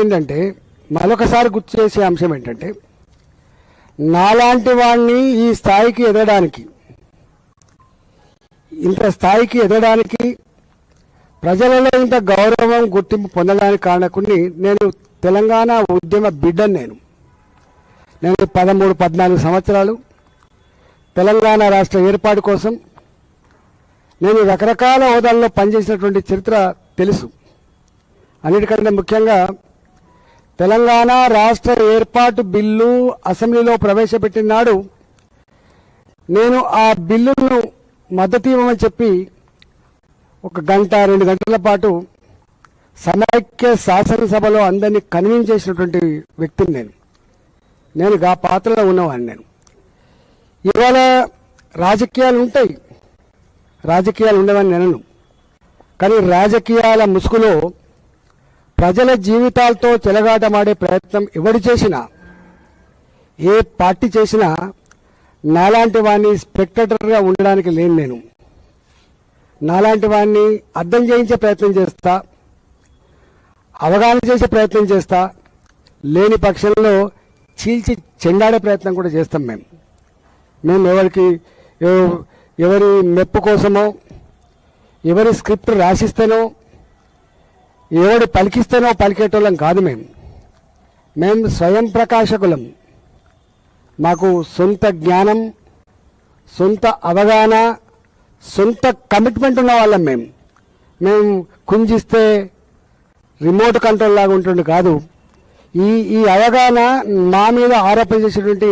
ఏంటంటే మరొకసారి గుర్తు చేసే అంశం ఏంటంటే నాలాంటి వాడిని ఈ స్థాయికి ఎదగడానికి ఇంత స్థాయికి ఎదగడానికి ప్రజలలో ఇంత గౌరవం గుర్తింపు పొందడానికి కారణకుని నేను తెలంగాణ ఉద్యమ బిడ్డను. నేను 13-14 సంవత్సరాలు తెలంగాణ రాష్ట్ర ఏర్పాటు కోసం నేను రకరకాల హోదాల్లో పనిచేసినటువంటి చరిత్ర తెలుసు. అన్నిటికంటే ముఖ్యంగా తెలంగాణ రాష్ట్ర ఏర్పాటు బిల్లు అసెంబ్లీలో ప్రవేశపెట్టిన నాడు నేను ఆ బిల్లును మద్దతు ఇవ్వమని చెప్పి 1 గంట 2 గంటల పాటు సమైక్య శాసనసభలో అందరినీ కన్విన్స్ చేసినటువంటి వ్యక్తిని నేను ఆ పాత్రలో ఉన్నవాడిని. ఇవాళ రాజకీయాలు ఉంటాయి, రాజకీయాలు ఉండవని నేను, కానీ రాజకీయాల ముసుగులో ప్రజల జీవితాలతో చెలగాటమాడే ప్రయత్నం ఎవరు చేసినా, ఏ పార్టీ చేసినా నాలాంటి వాడిని స్పెక్టేటర్గా ఉండడానికి లేను. నేను నాలాంటి వాడిని అర్థం చేయించే ప్రయత్నం చేస్తా, అవగాహన చేసే ప్రయత్నం చేస్తా, లేని పక్షంలో చీల్చి చెండాడే ప్రయత్నం కూడా చేస్తాం. మేము ఎవరి మెప్పు కోసమో, ఎవరి స్క్రిప్ట్ రాసిస్తేనో, ఎవడు పలికిస్తేనో పలికేటోళ్ళం కాదు. మేము స్వయం ప్రకాశకులం. మాకు సొంత జ్ఞానం, సొంత అవగాహన, సొంత కమిట్మెంట్ ఉన్న వాళ్ళం. మేము కుంజిస్తే రిమోట్ కంట్రోల్ లాగా ఉంటుండే కాదు. ఈ అవగాహన మా మీద ఆరోపణ చేసేటువంటి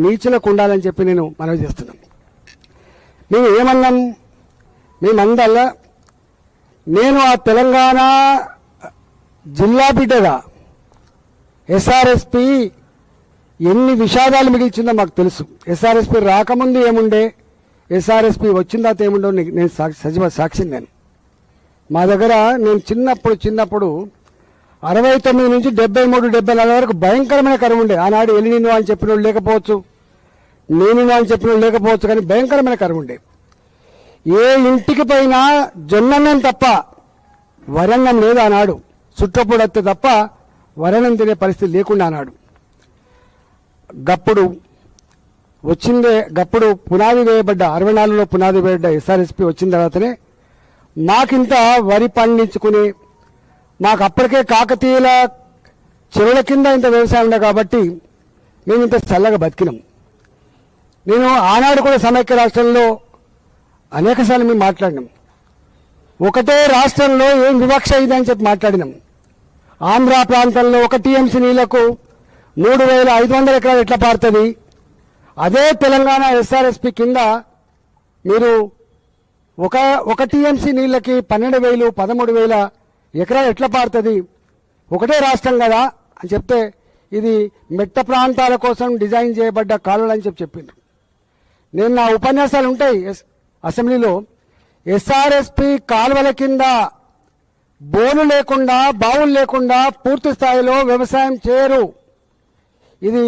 నీచులకు ఉండాలని చెప్పి నేను మనవి చేస్తున్నాను. మేము ఏమన్నాం? మేమందల్లా నేను ఆ తెలంగాణ జిల్లా బిడ్డగా ఎస్ఆర్ఎస్పి ఎన్ని విషాదాలు మిగిల్చిందో మాకు తెలుసు. ఎస్ఆర్ఎస్పి రాకముందు ఏముండే, ఎస్ఆర్ఎస్పి వచ్చిన తర్వాత ఏముండో నేను సజీవ సాక్షి. మా దగ్గర నేను చిన్నప్పుడు 69 నుంచి 73, 74 వరకు భయంకరమైన కరువు ఉండే. ఆనాడు ఎలినినో అని చెప్పిన వాళ్ళు లేకపోవచ్చు, నేనినో అని చెప్పిన వాళ్ళు లేకపోవచ్చు, కానీ భయంకరమైన కరువు ఉండే. ఏ ఇంటికి పైన జొన్నన్నం తప్ప వరన్నం లేదు ఆనాడు. చుట్టపొడత్తే తప్ప వరన్నం తినే పరిస్థితి లేకుండా ఆనాడు. గప్పుడు పునాది వేయబడ్డ 64లో పునాది వేయబడ్డ ఎస్ఆర్ఎస్పి వచ్చిన తర్వాతనే మాకింత వరి పండించుకుని, మాకు అప్పటికే కాకతీయుల చెరువుల కింద ఇంత వ్యవసాయం ఉండే కాబట్టి మేము ఇంత చల్లగా బతికినాం. నేను ఆనాడు కూడా సమైక్య రాష్ట్రంలో అనేకసార్లు మేము మాట్లాడినాం. ఒకటే రాష్ట్రంలో ఏం వివక్ష అయిందని చెప్పి మాట్లాడినాం. ఆంధ్ర ప్రాంతంలో 1 టీఎంసీ నీళ్లకు 3500 ఎకరాలు ఎట్లా పారుతుంది? అదే తెలంగాణ ఎస్ఆర్ఎస్పి కింద మీరు ఒక టీఎంసీ నీళ్ళకి 12,000, 13,000 ఎకరాలు ఎట్లా పారుతుంది? ఒకటే రాష్ట్రం కదా అని చెప్తే ఇది మెట్ట ప్రాంతాల కోసం డిజైన్ చేయబడ్డ కాలువలు అని చెప్పిండ్రు. నేను నా ఉపన్యాసాలు ఉంటాయి అసెంబ్లీలో, ఎస్ఆర్ఎస్పి కాలువల కింద బోను లేకుండా, బావులు లేకుండా పూర్తి స్థాయిలో వ్యవసాయం చేయరు. ఇది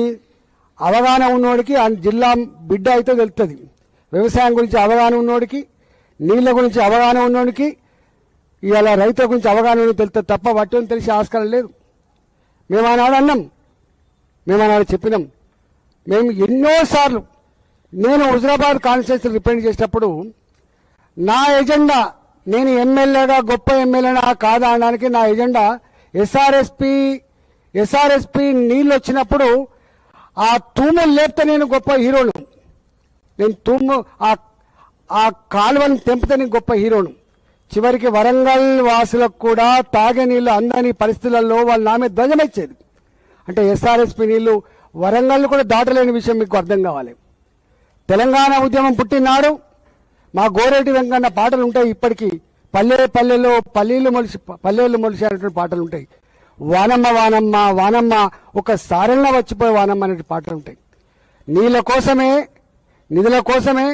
అవగాహన ఉన్నోడికి, ఆ జిల్లా బిడ్డ అయితే తెలుస్తుంది. వ్యవసాయం గురించి అవగాహన ఉన్నోడికి, నీళ్ల గురించి అవగాహన ఉన్నోడికి, ఇవాళ రైతుల గురించి అవగాహన తెలుస్తుంది తప్ప వాటిని తెలిసే ఆస్కారం లేదు. మేము ఆనాడు అన్నాం, మేము ఆనాడు చెప్పినాం. మేము ఎన్నోసార్లు నేను హుజరాబాద్ కాన్స్టిట్యూన్సీ రిప్రజెంట్ చేసేటప్పుడు నా ఎజెండా, నేను ఎమ్మెల్యేగా గొప్ప ఎమ్మెల్యేనా కాదా అనడానికి నా ఎజెండా ఎస్ఆర్ఎస్పి నీళ్ళు వచ్చినప్పుడు ఆ తూములు లేపితే నేను గొప్ప హీరోను, నేను ఆ కాలువను తెంపితే నేను గొప్ప హీరోను. చివరికి వరంగల్ వాసులకు కూడా తాగే నీళ్లు అందని పరిస్థితులలో వాళ్ళు నా మీద ధ్వజమెచ్చేది. అంటే ఎస్ఆర్ఎస్పి నీళ్లు వరంగల్ కూడా దాటలేని విషయం మీకు అర్థం కావాలి. తెలంగాణ ఉద్యమం పుట్టినాడు మా గోరేటి వెంకన్న పాటలు ఉంటాయి. ఇప్పటికీ పల్లెలు మొలిసేటువంటి పాటలు ఉంటాయి. వానమ్మ వానమ్మ వానమ్మ ఒకసారన్నా వచ్చిపోయే వానమ్మ అనే పాటలు ఉంటాయి. నీళ్ళ కోసమే, నిధుల కోసమే,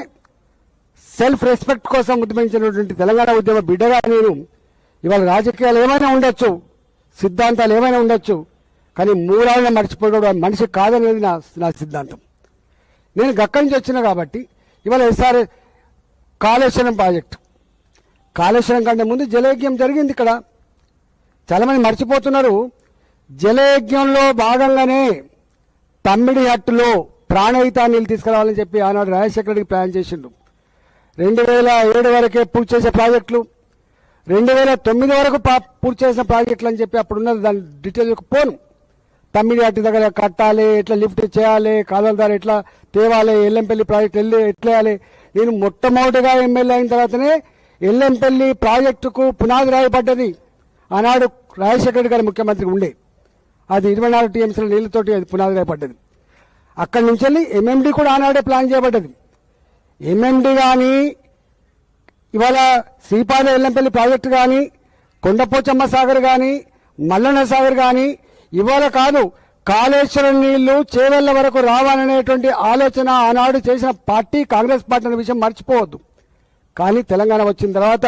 సెల్ఫ్ రెస్పెక్ట్ కోసం ఉద్యమించినటువంటి తెలంగాణ ఉద్యమ బిడ్డగా నేను ఇవాళ రాజకీయాలు ఏమైనా ఉండొచ్చు, సిద్ధాంతాలు ఏమైనా ఉండొచ్చు, కానీ మూలాలను మర్చిపోవడం మనిషి కాదనేది నా సిద్ధాంతం. నేను గక్కడి నుంచి వచ్చిన కాబట్టి ఇవాళ కాళేశ్వరం ప్రాజెక్టు, కాళేశ్వరం కంటే ముందు జలయజ్ఞం జరిగింది. ఇక్కడ చాలామంది మర్చిపోతున్నారు. జలయజ్ఞంలో భాగంగానే తమ్మిడి హట్టులో ప్రాణహిత నీళ్ళు తీసుకురావాలని చెప్పి ఆనాడు రాజశేఖర రెడ్డికి ప్లాన్ చేసిండు. 2007 వరకే పూర్తి చేసే ప్రాజెక్టులు, 2009 వరకు పూర్తి చేసిన ప్రాజెక్టులు అని చెప్పి అప్పుడున్నది. దాని డీటెయిల్స్ పోను. తమ్మిడి హట్టు దగ్గర కట్టాలి, ఎట్లా లిఫ్ట్ చేయాలి, కాలువల ద్వారా ఎట్లా తేవాలి, ఎల్లంపల్లి ప్రాజెక్టు ఎట్లా వేయాలి. నేను మొట్టమొదటిగా ఎమ్మెల్యే అయిన తర్వాతనే ఎల్లంపల్లి ప్రాజెక్టుకు పునాది రాయబడ్డది. ఆనాడు రాజశేఖర రెడ్డి గారి ముఖ్యమంత్రి ఉండే, అది 24 టీఎంసీల నీళ్లతోటి అది పునాది రాయబడ్డది. అక్కడి నుంచి వెళ్ళి ఎంఎండి కూడా ఆనాడే ప్లాన్ చేయబడ్డది. ఎంఎండి కానీ, ఇవాళ శ్రీపాద ఎల్లంపల్లి ప్రాజెక్టు కానీ, కొండపోచమ్మ సాగర్ కానీ, మల్లన్న సాగర్ కానీ ఇవాళ కాదు, కాళేశ్వరం నీళ్లు చేవెళ్ల వరకు రావాలనేటువంటి ఆలోచన ఆనాడు చేసిన పార్టీ కాంగ్రెస్ పార్టీ అనే విషయం మర్చిపోవద్దు. కానీ తెలంగాణ వచ్చిన తర్వాత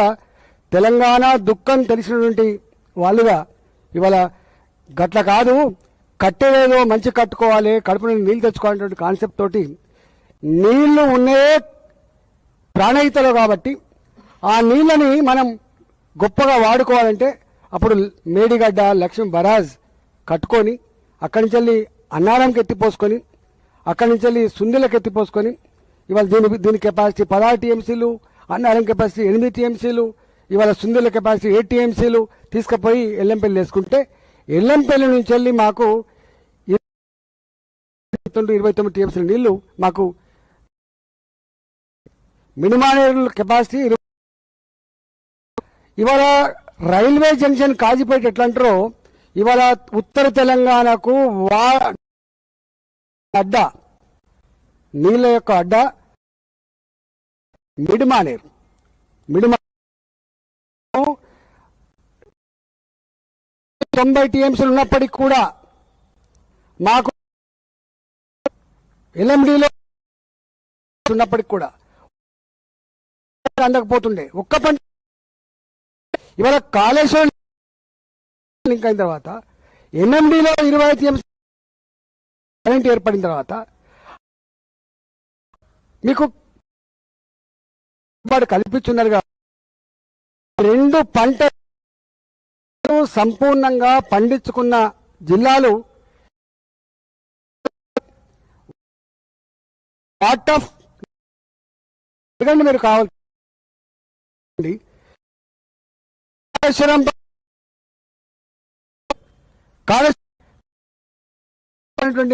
తెలంగాణ దుఃఖం తెలిసినటువంటి వాళ్ళుగా ఇవాళ గట్ల కాదు, కట్టేదేదో మంచి కట్టుకోవాలి, కడుపు నుండి నీళ్ళు తెచ్చుకోవాలనేటువంటి కాన్సెప్ట్ తోటి నీళ్లు ఉన్నాయే ప్రాణహితలో కాబట్టి ఆ నీళ్ళని మనం గొప్పగా వాడుకోవాలంటే అప్పుడు మేడిగడ్డ లక్ష్మీ బరాజ్ కట్టుకొని అక్కడి నుంచి వెళ్ళి అన్నారంకి ఎత్తిపోసుకొని అక్కడి నుంచి వెళ్ళి సుందిలకు ఎత్తిపోసుకొని ఇవాళ దీని కెపాసిటీ 16 టీఎంసీలు, అన్నారం కెపాసిటీ 8 టీఎంసీలు, ఇవాళ సుందిల కెపాసిటీ 8 టీఎంసీలు తీసుకుపోయి ఎల్లంపల్లి వేసుకుంటే ఎల్లంపల్లి నుంచి వెళ్ళి మాకు 29 టీఎంసీల నీళ్లు మాకు మినిమానేరు కెపాసిటీ. ఇవాళ రైల్వే జంక్షన్ కాజీపేట ఎట్లా అంటారో ఇవాళ ఉత్తర తెలంగాణకు అడ్డ నీళ్ళ యొక్క అడ్డ మిడిమానేరు. 90 టీఎంసీలు ఉన్నప్పటికీ కూడా మాకు ఎల్ఎండిలో ఉన్నప్పటికి కూడా అందకపోతుండే. ఒక్క పంట ఇవాళ కాళేశ్వరం లింక్ అయిన తర్వాత ఎన్ఎండిలో 20 టీఎంసీ కరెంట్ ఏర్పడిన తర్వాత మీకు కల్పించున్నారు. 2 పంటలు సంపూర్ణంగా పండించుకున్న జిల్లాలు పార్ట్ ఆఫ్ మీరు కావాలి. కాళేశ్వరం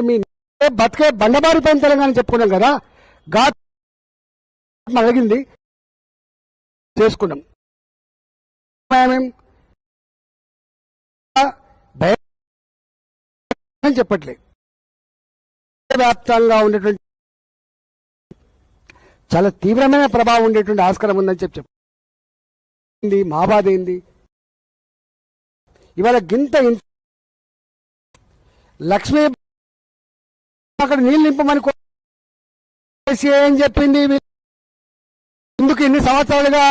మీ బతికే బండబారిపోయిన తెలంగాణ చెప్పుకున్నాం కదా, ఘాట్ అడిగింది చేసుకున్నాం. చెప్పట్లేదు, వ్యాప్తంగా ఉండేటువంటి చాలా తీవ్రమైన ప్రభావం ఉండేటువంటి ఆస్కారం ఉందని చెప్పి మా బాధ ఏంది. ఇవాళ గింత లక్ష్మీ అక్కడ నీళ్ళు నింపమని ఏం చెప్పింది. ఎందుకు ఇన్ని సంవత్సరాలుగా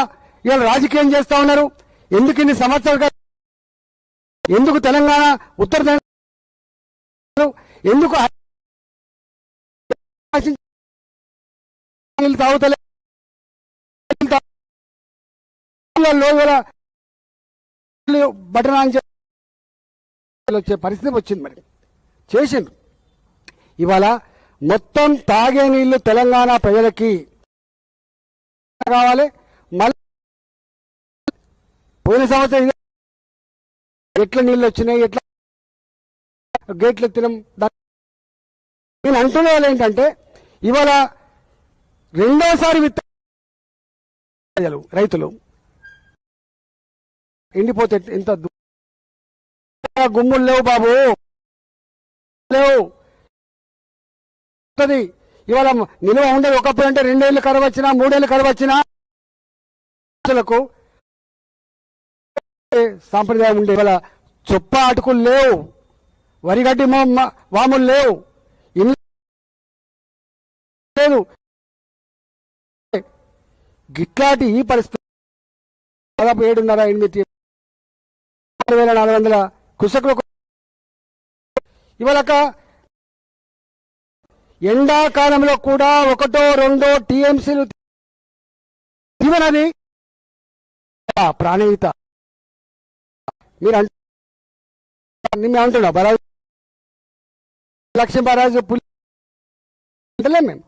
ఇవాళ రాజకీయం చేస్తా ఉన్నారు? ఎందుకు ఇన్ని సంవత్సరాలుగా ఎందుకు తెలంగాణ ఉత్తర ఎందుకు తాగుతలే బటన్ వచ్చే పరిస్థితి వచ్చింది. మరి చేసిండ్రు. ఇవాళ మొత్తం తాగే నీళ్లు తెలంగాణ ప్రజలకి కావాలి. మళ్ళీ పోయిన సంవత్సరం ఎట్లా నీళ్ళు వచ్చినాయి, ఎట్లా గేట్లు ఎత్తినాం. నేను అంటున్న వాళ్ళు ఏంటంటే ఇవాళ రెండోసారి రైతులు ఎండిపోతే ఎంత గుమ్ములు లేవు బాబు, లేవు. ఇవాళ నిల్వ ఉండదు. ఒకప్పుడు అంటే 2 ఏళ్ళు కరువు వచ్చినా 3 ఏళ్ళు కరువు వచ్చినా సాంప్రదాయం ఉండే. ఇవాళ చొప్ప అటుకులు లేవు, వరిగడ్డి వాములు లేవు, ఇల్లు లేదు. గిట్లాంటి ఈ పరిస్థితి దాదాపు 7.5-8 6,400 కుసకులు. ఇవాళ ఎండాకాలంలో కూడా 1-2 టీఎంసీలు తీవనది ప్రాణహిత. మీరు మేము అంటున్నాం బరాజు లక్ష్మీ బరాజు అంటలే మేము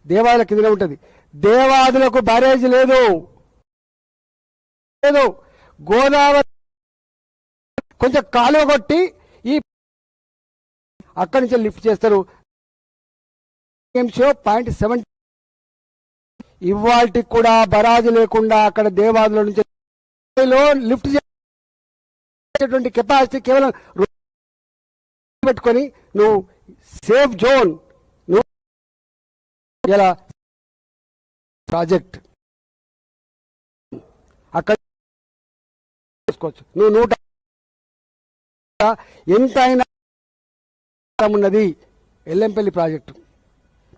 దేవాదుల కిందనే ఉంటుంది. దేవాదులకు బ్యారేజ్ లేదు లేదు గోదావరి కొంచెం కాలువ కొట్టి ఈ అక్కడి నుంచి లిఫ్ట్ చేస్తారు. 0.7 ఇవాళకి కూడా బరాజు లేకుండా అక్కడ దేవాదుల నుంచి లిఫ్ట్ చేసేటువంటి కెపాసిటీ కేవలం పెట్టుకొని నువ్వు సేఫ్ జోన్ నువ్వు ఇలా ప్రాజెక్ట్ అక్కడ చేసుకోవచ్చు. నువ్వు 100 ఎంత అయినా ఉన్నది ఎల్లంపల్లి ప్రాజెక్టు.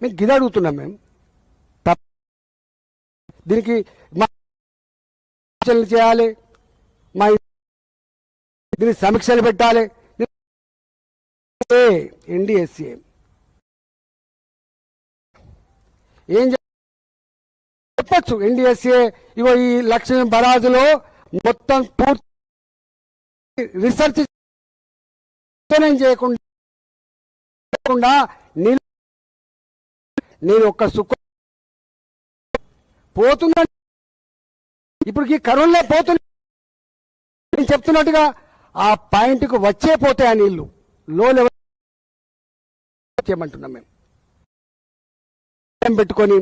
మేము గిది అడుగుతున్నాం. మేము దీనికి చేయాలి, మా దీనికి సమీక్షలు పెట్టాలి. ఎన్డీఎస్ఏ ఏం చెప్పచ్చు? ఎన్డీఎస్ఏ ఇగో ఈ లక్ష్మీ బరాజులో మొత్తం పూర్తి రీసెర్చ్ చేయకుండా నేను ఒక్క సుఖ పోతున్నా ఇప్పుడు ఈ కరోనా పోతున్నా నేను చెప్తున్నట్టుగా ఆ పాయింట్కు వచ్చే పోతాయి ఆ నీళ్లు లో లెవెల్ చేయమంటున్నాం. మేము పెట్టుకొని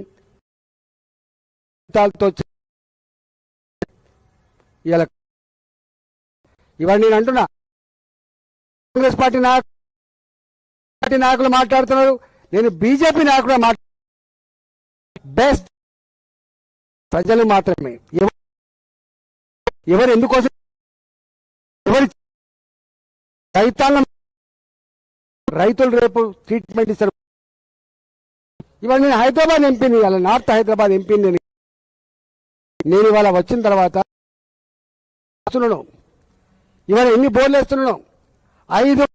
ఇవన్నీ నేను అంటున్నా. కాంగ్రెస్ పార్టీ నాయకులు మాట్లాడుతున్నారు, నేను బీజేపీ నాయకుడు బెస్ట్ ప్రజలు మాత్రమే. ఎవరు ఎందుకోసం ఎవరి రైతాంగం రైతులు రేపు ట్రీట్మెంట్ ఇస్తారు. ఇవాళ నేను హైదరాబాద్ ఎంపీని, ఇవాళ నార్త్ హైదరాబాద్ ఎంపీని నేను ఇవాళ వచ్చిన తర్వాత ఇవాళ ఎన్ని బోర్లు వేస్తున్నాను? 5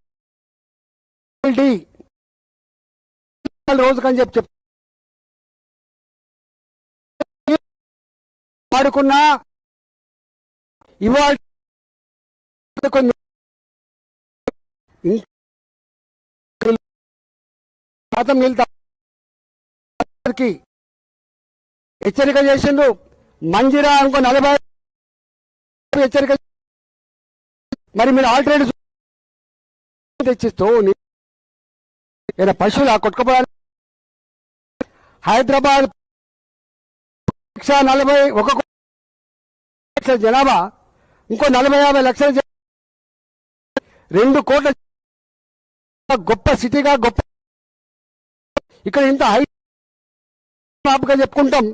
రోజుకని చెప్పి వాడుకున్నా ఇవాళ కొన్ని శాతం మిగతా హెచ్చరిక చేసిండు. మంజిరా ఇంకో 40 హెచ్చరిక. మరి మీరు ఆల్టర్నేటివ్ తెచ్చిస్తూ ఏదైనా పశువులు కొట్టుకుపోవాలి. హైదరాబాద్ 141 లక్షల జనాభా, ఇంకో 40-50 లక్షల 2 కోట్ల గొప్ప సిటీగా గొప్ప ఇక్కడ ఇంత హైగా చెప్పుకుంటాం.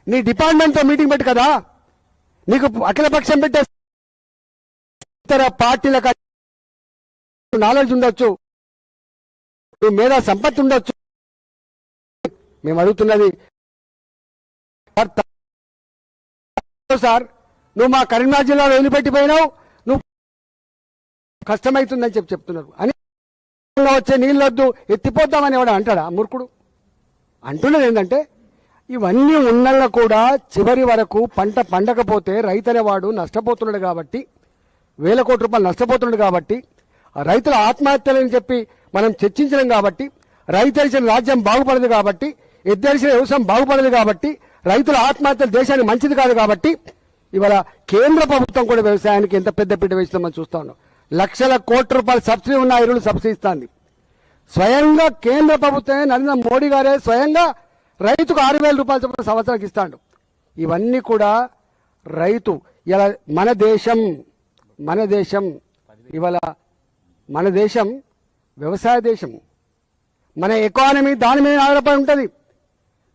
నీ డిపార్ట్మెంట్ తో మీటింగ్ పెట్టి కదా నీకు అఖిలపక్షం పెట్టే ఇతర పార్టీలకు నాలెడ్జ్ ఉండొచ్చు, నువ్వు మేధా సంపత్తి ఉండొచ్చు. మేము అడుగుతున్నది సార్, నువ్వు మా కరీంనగర్ జిల్లాలో వదిలిపెట్టిపోయినావు, నువ్వు కష్టమవుతుందని చెప్తున్నారు అని వచ్చే నీళ్ళొద్దు ఎత్తిపోతామని ఎవడ అంటాడా మూర్ఖుడు? అంటున్నది ఏంటంటే ఇవన్నీ ఉన్నళ్ళ కూడా చివరి వరకు పంట పండకపోతే రైతు అనేవాడు నష్టపోతున్నాడు కాబట్టి, వేల కోట్ల రూపాయలు నష్టపోతున్నాడు కాబట్టి, రైతుల ఆత్మహత్యలని చెప్పి మనం చర్చించడం కాబట్టి, రైతు రాజ్యం బాగుపడదు కాబట్టి, ఎద్దేసిన వ్యవసాయం బాగుపడదు కాబట్టి, రైతుల ఆత్మహత్యలు దేశానికి మంచిది కాదు కాబట్టి ఇవాళ కేంద్ర ప్రభుత్వం కూడా వ్యవసాయానికి ఎంత పెద్ద పీట వేస్తుందని చూస్తా ఉన్నాం. లక్షల కోట్ల రూపాయల సబ్సిడీ ఉన్న ఎరువులు సబ్సిడీ ఇస్తుంది. స్వయంగా కేంద్ర ప్రభుత్వమే నరేంద్ర మోడీ గారే స్వయంగా రైతుకు 6,000 రూపాయల చొప్పున సంవత్సరానికి ఇస్తాడు. ఇవన్నీ కూడా రైతు ఇలా మన దేశం ఇవాళ మన దేశం వ్యవసాయ దేశం. మన ఎకానమీ దాని మీద ఆధారపడి ఉంటుంది.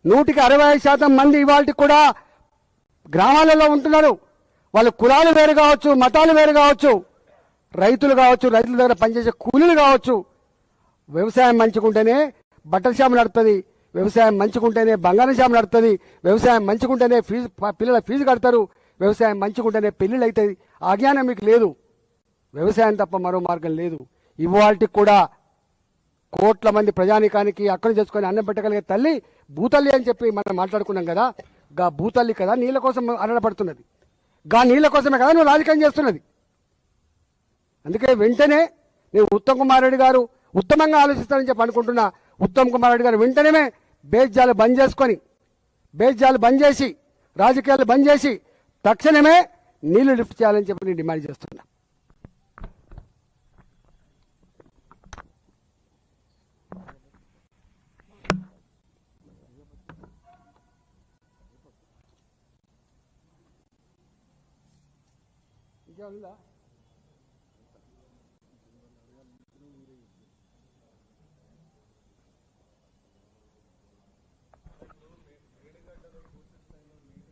165% మంది ఇవాళ కూడా గ్రామాలలో ఉంటున్నారు. వాళ్ళ కులాలు వేరు కావచ్చు, మతాలు వేరు కావచ్చు, రైతులు కావచ్చు, రైతుల దగ్గర పనిచేసే కూలీలు కావచ్చు. వ్యవసాయం మంచుకుంటేనే బట్టల షాపు నడుతుంది, వ్యవసాయం మంచుకుంటేనే బంగారం షాపు నడుతుంది, వ్యవసాయం మంచుకుంటేనే పిల్లల ఫీజు కడతారు, వ్యవసాయం మంచుకుంటేనే పెళ్లిళ్ళు అవుతుంది. ఆ జ్ఞానం మీకు లేదు. వ్యవసాయం తప్ప మరో మార్గం లేదు. ఇవాళకి కూడా కోట్ల మంది ప్రజానికానికి అక్కడి చేసుకొని అన్నం పెట్టగలిగే తల్లి భూతల్లి అని చెప్పి మనం మాట్లాడుకున్నాం కదా. గా భూతల్లి కదా నీళ్ళ కోసం అరడపడుతున్నది. గా నీళ్ళ కోసమే కదా నువ్వు రాజకీయం చేస్తున్నది. అందుకే వెంటనే నేను ఉత్తమ్ కుమార్ రెడ్డి గారు ఉత్తమంగా ఆలోచిస్తారని చెప్పి అనుకుంటున్నా. ఉత్తమ్ కుమార్ రెడ్డి గారు వెంటనే బేజ్జాలు బంద్ చేసి రాజకీయాలు బంద్ చేసి తక్షణమే నీళ్లు లిఫ్ట్ చేయాలని చెప్పి నేను డిమాండ్ చేస్తున్నా. ఇంకేముందా?